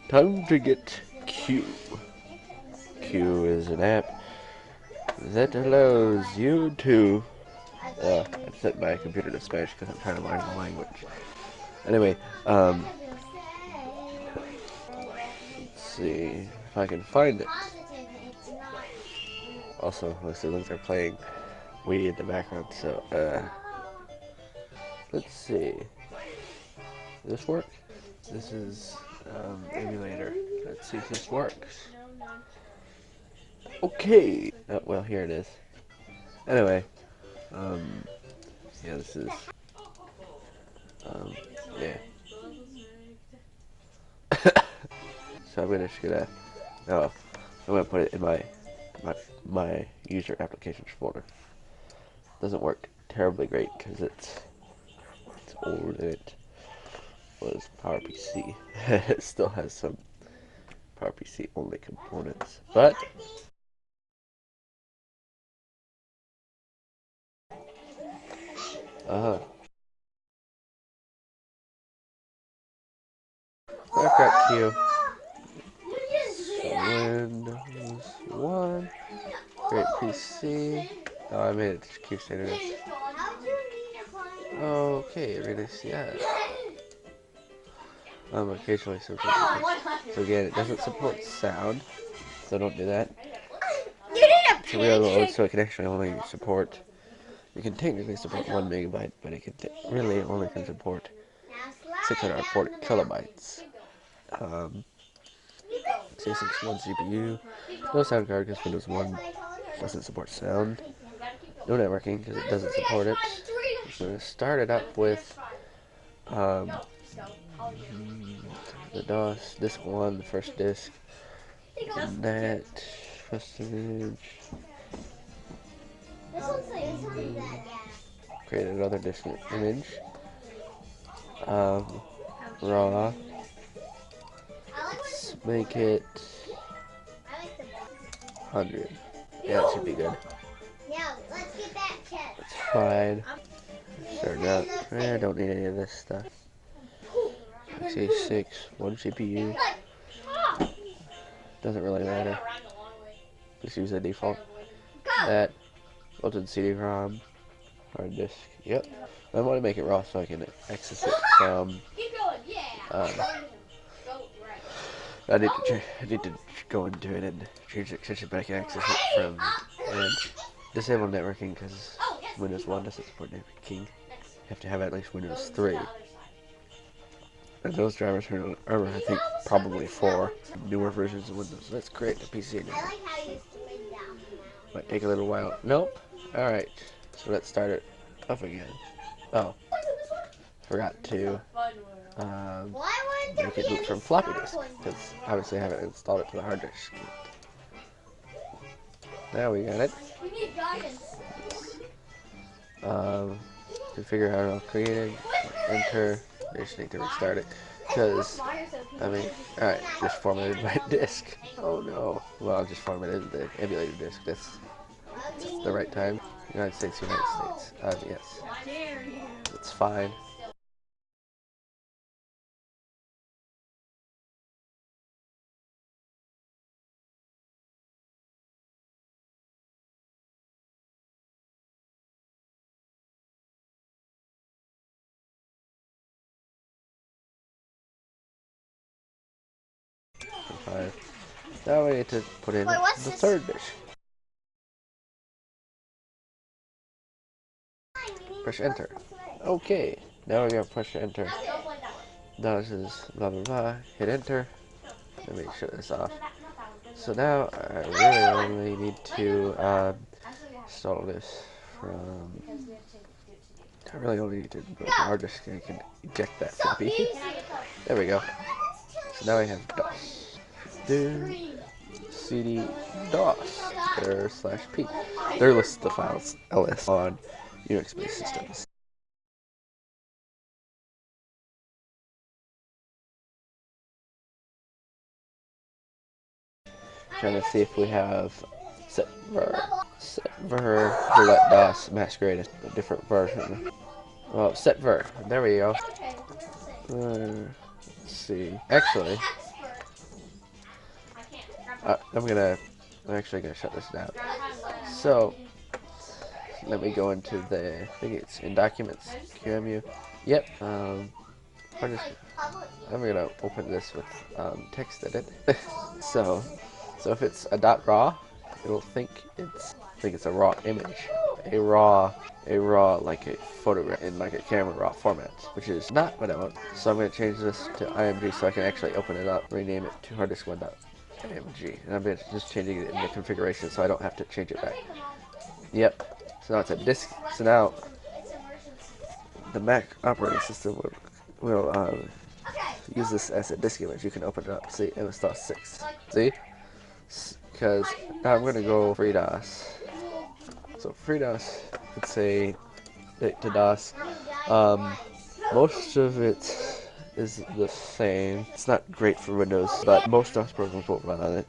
Time to get Q. Q is an app that allows you to... I set my computer to Spanish because I'm trying to learn the language. Anyway, let's see if I can find it. Also, my siblings are playing Wii in the background, so, let's see. Does this work? This is, emulator. Let's see if this works. Okay! Oh, well, here it is. Anyway, yeah, this is, yeah. So I'm gonna put it in my user applications folder. Doesn't work terribly great because it's old and it was PowerPC. It still has some PowerPC only components, but I've got Q. Windows 1. Great PC. Oh, I made it to Q standard. Okay, really see that. Occasionally something. So again, it doesn't support sound, so don't do that. It's a real load, so it can actually only support. You can technically support 1 megabyte, but it can really only can support 640 kilobytes. 661 CPU. No sound card because Windows 1 doesn't support sound. No networking because it doesn't support it. So I'm going to start it up with the DOS, disk 1, the first disk, and that, first image, create another disk image, raw, let's make it 100, yeah, that should be good, that's fine, start it up, I don't need any of this stuff. x86, 1 CPU, doesn't really matter, just use the default, that, built-in CD-ROM, hard disk, yep, I want to make it raw so I can access it from, I need to go into it and change the extension, but I can access it from, and disable networking because Windows 1 doesn't support networking, you have to have at least Windows 3. And those drivers are, I think, probably for newer versions of Windows. Let's create a PC now. Might take a little while. Nope. Alright. So let's start it up again. Oh. Forgot to make it boot from floppy disk. Because obviously I haven't installed it to the hard disk. Now we got it. Configure how I'll create it. Enter. I just need to restart it. Because, I mean, alright, just formatted my disk. Oh no. Well, I just formatted the emulator disk. That's the right time. United States. Yes. It's fine. Fine. Now we need to put in the third disk. Push enter. Okay. Now we're gonna push enter. Now this is blah blah blah. Hit enter. Let me shut this off. So now I really only need to install this from. I really only need to go to hard disk and I can eject that floppy. There we go. So now I have DOS. Do cd DOS /p. There lists the files ls on Unix-based systems. Trying to see if we have set ver let DOS masquerade a different version. Well, set ver. There we go. Let's see. Actually, I'm actually gonna shut this down. So let me go into the, I think it's in documents, QEMU. Yep. I'm gonna open this with text edit. so if it's a .raw, it'll think it's a raw image, a raw like a photograph in like a camera raw format, which is not what I want. So I'm gonna change this to IMG so I can actually open it up, rename it to hard disk 1.img, and I'm just changing it in the configuration so I don't have to change it back. Yep. So now it's a disk. So now the Mac operating system will use this as a disk image. You can open it up. See, MS-DOS.EXE. See? Because now I'm going to go FreeDOS. So FreeDOS, it's a to DOS. Most of it is the same. It's not great for Windows, but most DOS programs won't run on it.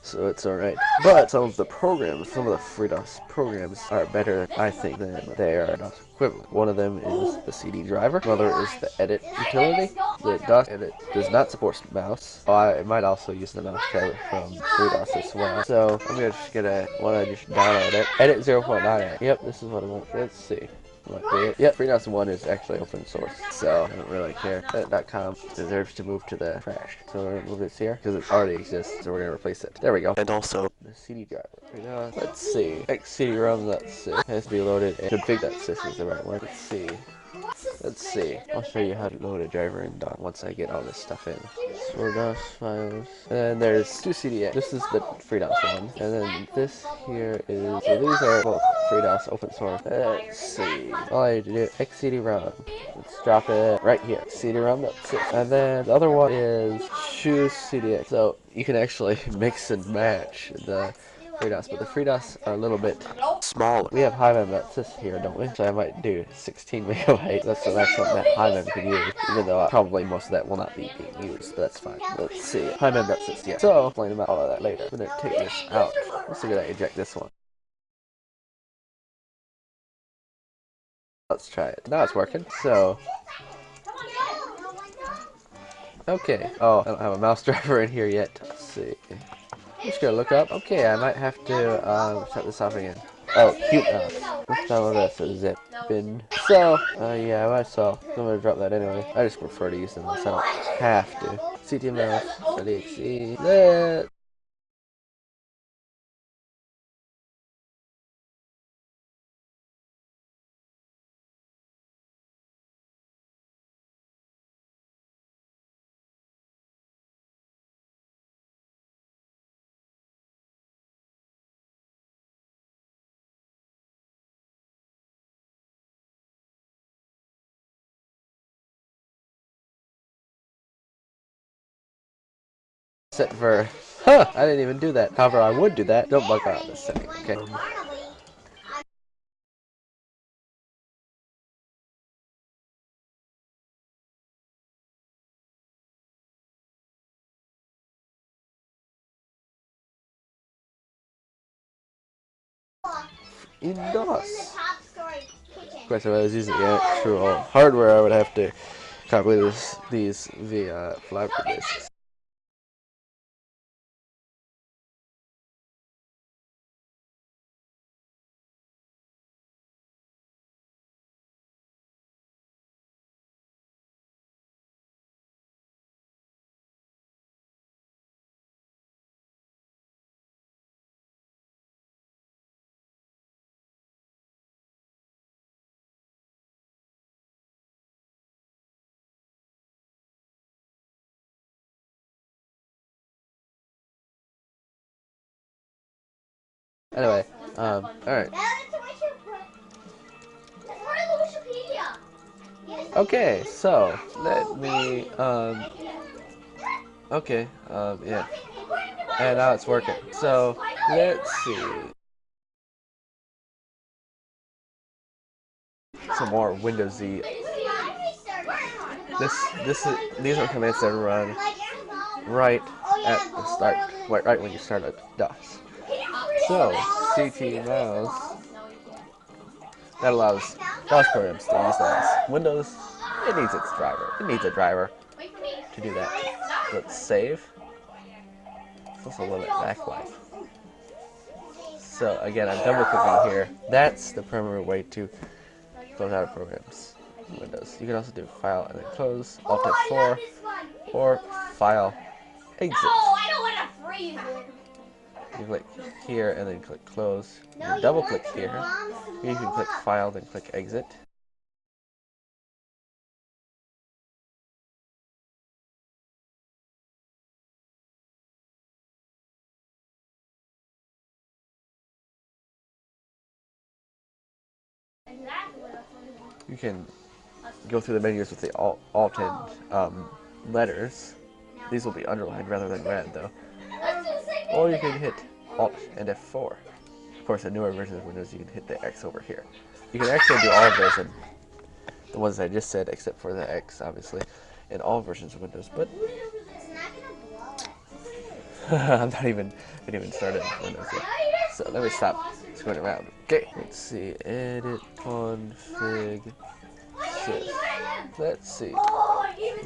So it's alright. But some of the FreeDOS programs are better, I think, than they are DOS equivalent. One of them is the CD driver. Another is the edit utility. The DOS edit does not support mouse. It might also use the mouse driver from FreeDOS as well. So I'm gonna just wanna just download it. Edit 0.9. Yep, this is what I want. Let's see. Yep, FreeDOS 1 is actually open source, so I don't really care. Edit.com deserves to move to the trash. So we're gonna move this here, because it already exists, so we're gonna replace it. There we go. And also, the CD driver. FreeDOS, let's see. XCD-ROM.sys has to be loaded, and config.sys is the right one. Let's see. I'll show you how to load a driver in DOS once I get all this stuff in. So DOS files. And then there's two CDs. This is the FreeDOS one. And then this here is, so these are both FreeDOS open source. Let's see. All I have to do is XCD-ROM. Let's drop it right here. CD-ROM.sys. And then the other one is choose CDX. So you can actually mix and match the FreeDOS, but the FreeDOS are a little bit smaller. We have HighMem.sys here, don't we? So I might do 16 megabytes. That's something that HighMem can use, even though probably most of that will not be being used, but that's fine. Let's see. HighMem.sys, yeah. So I'll explain about all of that later. I'm gonna take this out. Let's see if I eject this one. Let's try it. Now it's working. So okay. Oh, I don't have a mouse driver in here yet. Let's see. I'm just gonna look up. Okay, I might have to shut this off again. Oh, cute mouse. Let's download this as a zip bin. So, yeah, I might as well. I'm gonna drop that anyway. I just prefer to use them mouse. I don't have to. CTMouse.exe. That. Set for. Huh! I didn't even do that. However, I would do that. Don't bug out this setting, okay? In DOS. Of course, if I was using the actual hardware, I would have to copy these via floppy disks. Anyway, alright. Okay, so, let me, okay, yeah. And now it's working. So, let's see. Some more Windows Z. These are commands that run right at the start, right when you start at DOS. So, CT mouse, that allows DOS programs to use that. Windows It needs its driver. It needs a driver to do that. Let's save. Let's also limit back life. So again, I'm double clicking here. That's the primary way to close out of programs in Windows. You can also do File and then Close, Alt F4, or File, Exit. I don't want to freeze it. You click here and then click Close. You double click here. You can click File, then click Exit. You can go through the menus with the Alt and letters. These will be underlined rather than red, though. Or you can hit Alt and F4. Of course, in newer versions of Windows, you can hit the X over here. You can actually do all of those, and the ones I just said, except for the X, obviously, in all versions of Windows. But I'm not even started Windows yet. So let me stop screwing around. Okay, let's see. Edit config sys. Let's see.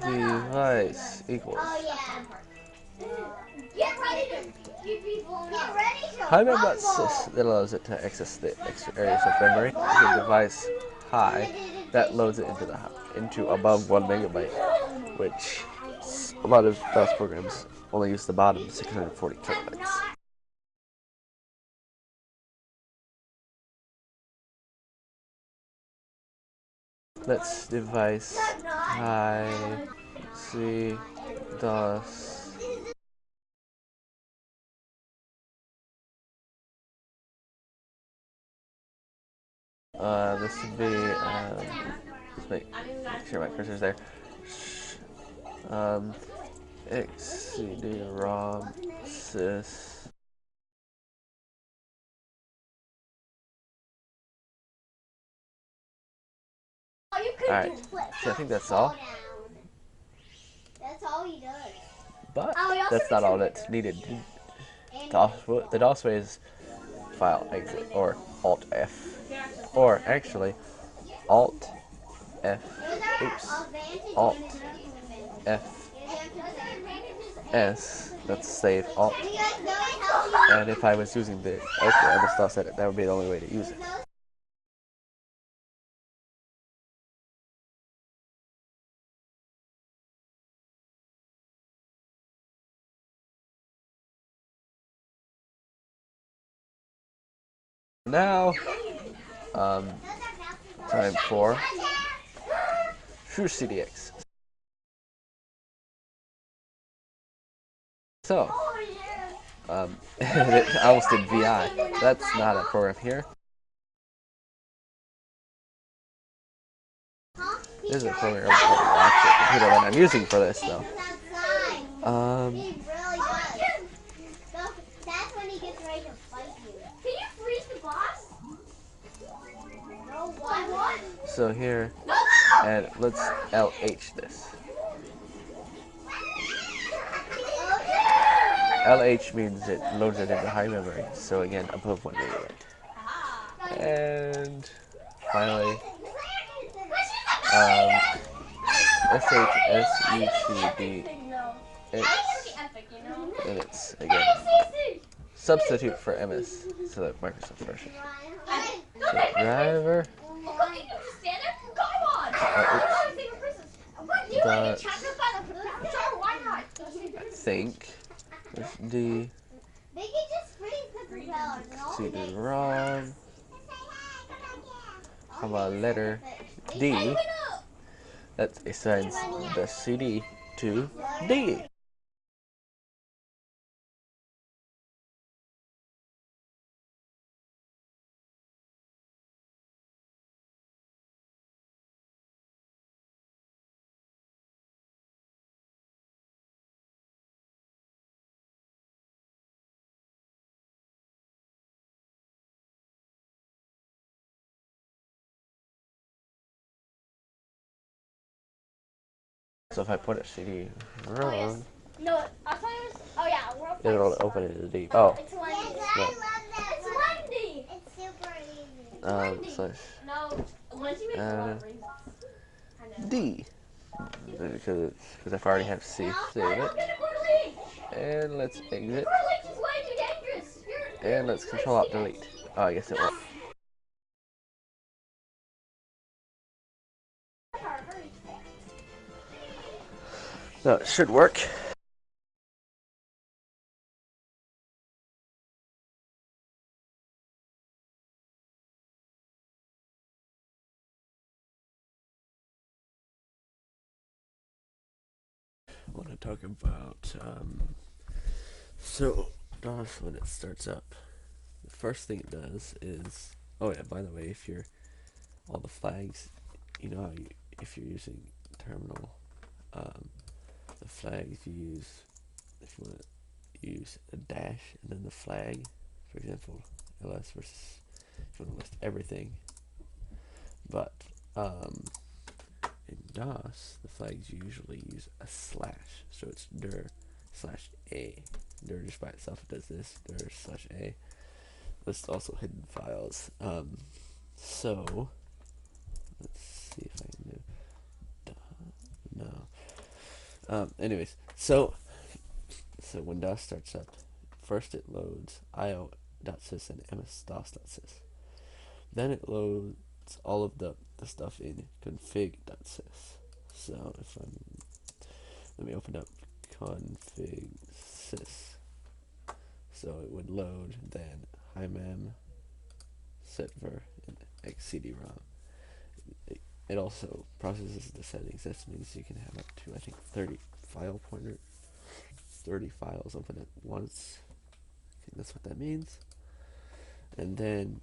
Device equals. HighMem.sys, that allows it to access the extra areas of memory. The device high, that loads it into above 1 megabyte, which a lot of DOS programs only use the bottom 640 kilobytes. Let's device high, see, DOS. This would be, let's make sure my cursor's there. XCD-ROM sys. Alright, so I think that's all. That's all he does. But that's not all that's needed. The DOS way is File Exit or Alt F. Or actually, Alt F. Oops. Alt F. S. Let's save Alt. And if I was using the MSDOS edit, that would be the only way to use it. Now, time for CDX. So, I almost did VI. That's not a program here. This is a program on the actual computer that I'm using for this, though. That's when he gets ready to fight you. Can you freeze the boss? No, what? So here, and let's LH this. LH means it loads it into high memory, so again, above 1 megabyte. And finally, SHSECDX, and it's again substitute for MS, so that Microsoft version. So driver. I think there's D. CD-ROM. Letter D. That assigns the CD to D. So if I put a CD-ROM, no, I'll tell you. Oh yeah, it'll open it as D. Oh, it's Wendy. no. It's Wendy. It's super easy. Slash. No, once you make D. Because if I already have C, save it. And let's exit. And let's Control Alt Delete. Oh, I guess it won't. No, it should work. I want to talk about so DOS, when it starts up, the first thing it does is, oh yeah, by the way, if you're all the flags, you know how if you're using terminal, the flags you use, if you want to use a dash and then the flag, for example, ls versus, if you want to list everything, but in DOS, the flags usually use a slash, so it's dir /a. Dir just by itself does this, dir /a. Lists also hidden files. So let's see if I can do. No. Anyways, so when DOS starts up, first it loads io.sys and MSDOS.sys. Then it loads all of the stuff in config.sys. So let me open up config sys. So it would load then hymem, setver, and xcd-rom. It also processes the settings. That means you can have up to, I think, 30 files open at once. I think that's what that means. And then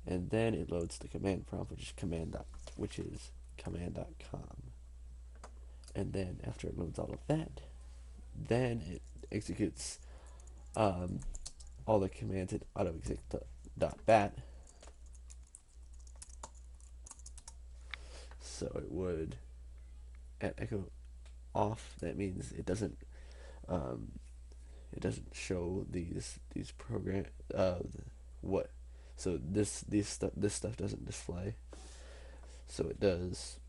it loads the command prompt, which is command.com. And then after it loads all of that, then it executes all the commands in autoexec.bat. So it would at echo off. That means it doesn't show these program what. So this stuff doesn't display. So it does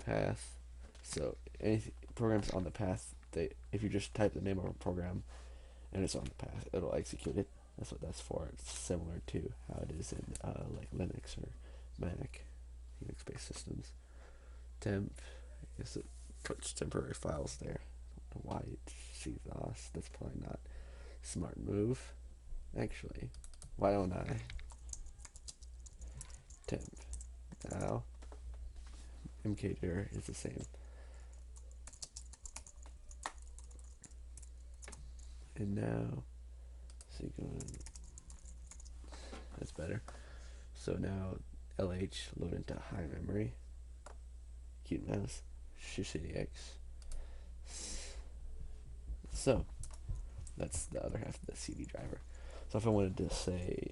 path. So any programs on the path, if you just type the name of a program and it's on the path, it'll execute it. That's what that's for. It's similar to how it is in like Linux or Mac, Unix-based systems. Temp, I guess it puts temporary files there. I don't know why it sees DOS. That's probably not a smart move. Actually, why don't I temp now? mkdir is the same. And now, so you go in, that's better. So now LH load into high memory. Cute mouse. Shift CDX. So that's the other half of the CD driver. So if I wanted to say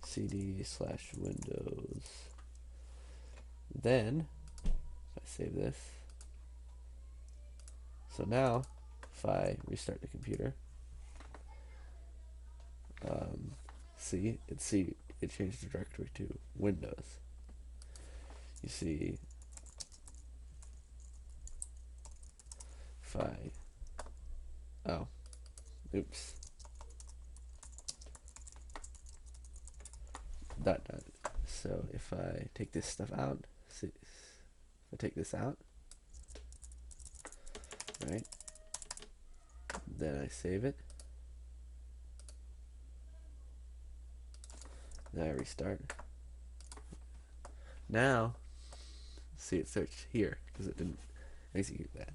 c:/cd/windows, then if I save this, so now if I restart the computer, it changed the directory to Windows. You see, if I, oh, oops, dot. So if I take this stuff out, see, if I take this out, right, then I save it, then I restart. Now, see, it searched here because it didn't execute that.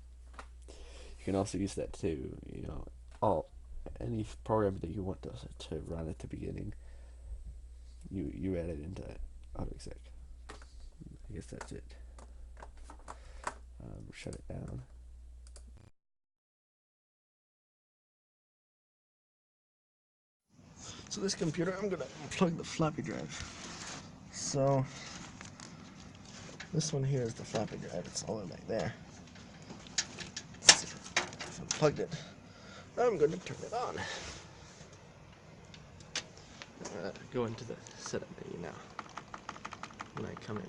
You can also use that to, any program that you want to run at the beginning, you add it into autoexec. I guess that's it. Shut it down. So this computer, I'm gonna plug the floppy drive. So this one here is the floppy drive. It's all the way back there. Let's see if I plugged it. I'm going to turn it on. Go into the setup menu now. when I come in.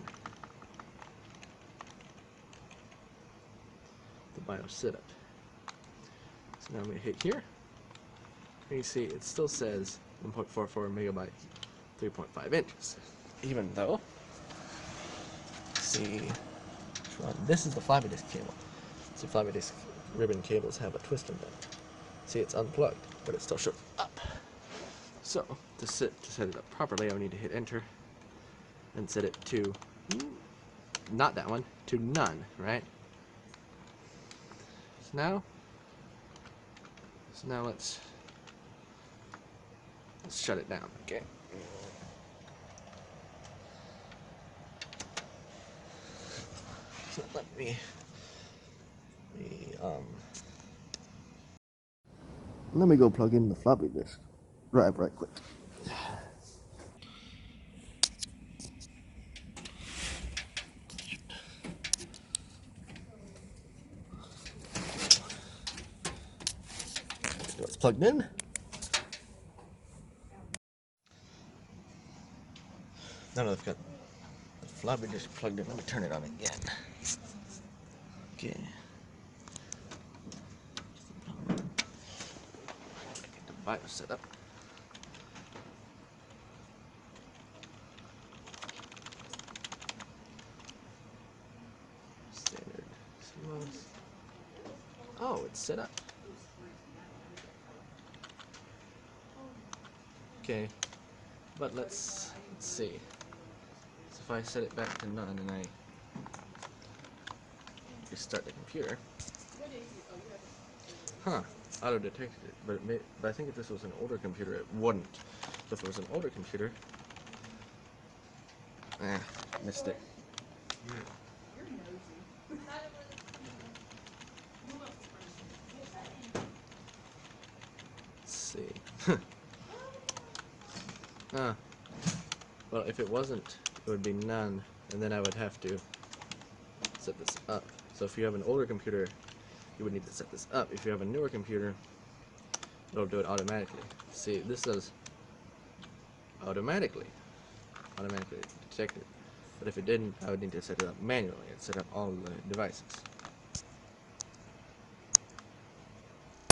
The BIOS setup. So now I'm going to hit here. And you see it still says 1.44 megabytes, 3.5 inches. Even though, see, this is the floppy disk cable. See, floppy disk ribbon cables have a twist in them. See, it's unplugged, but it still shows up. So, to set it up properly, I would need to hit enter and set it to, not that one, to none, right? So now let's shut it down, okay? So let me go plug in the floppy disk drive right quick. So it's plugged in. Now that I've got the floppy disk plugged in, let me turn it on again. Okay. Get the BIOS set up. Standard CMOS. Oh, it's set up. Okay, but let's see. So if I set it back to none and I restart the computer, auto detected it, but I think if this was an older computer, it wouldn't. So if it was an older computer, missed it. Let's see. Well, if it wasn't, it would be none, and then I would have to set this up. So if you have an older computer, you would need to set this up. If you have a newer computer, it'll do it automatically. See, this says automatically detected. But if it didn't, I would need to set it up manually and set up all the devices.